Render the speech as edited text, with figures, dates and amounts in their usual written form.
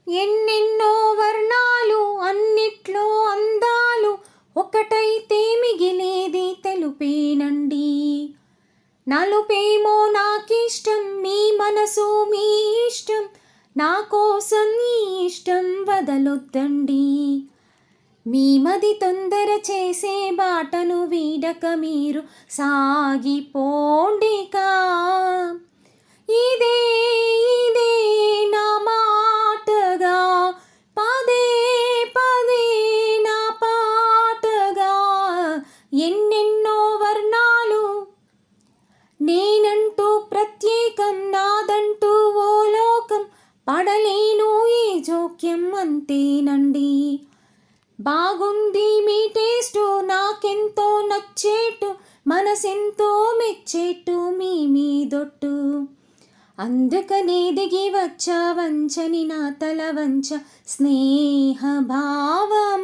ఎన్నెన్నో వర్ణాలు అన్నిట్లో అందాలు ఒకటైతే మిగిలేది తెలుపేనండి. నలుపేమో నాకిష్టం, మీ మనసు మీ ఇష్టం, నా కోసం ఈ ఇష్టం వదలొద్దండి. మీ మది తొందర చేసే బాటను వీడక మీరు సాగిపోండికా. ఇదే ఇదే నా మాటగా, పదే పదే నా పాటగా. ఎన్నెన్నో వర్ణాలు నేనంటూ ప్రత్యేకం, నాదంటూ ఓ లోకం, పడలేను ఈ జోక్యం అంతేనండి. బాగుంది మీ టేస్టు, నాకెంతో నచ్చేట్టు, మనసెంతో మెచ్చేట్టు మీ మీదొట్టు. అందుకనే దిగి వచ్చా వంచని నా తల వంచ స్నేహ భావమా.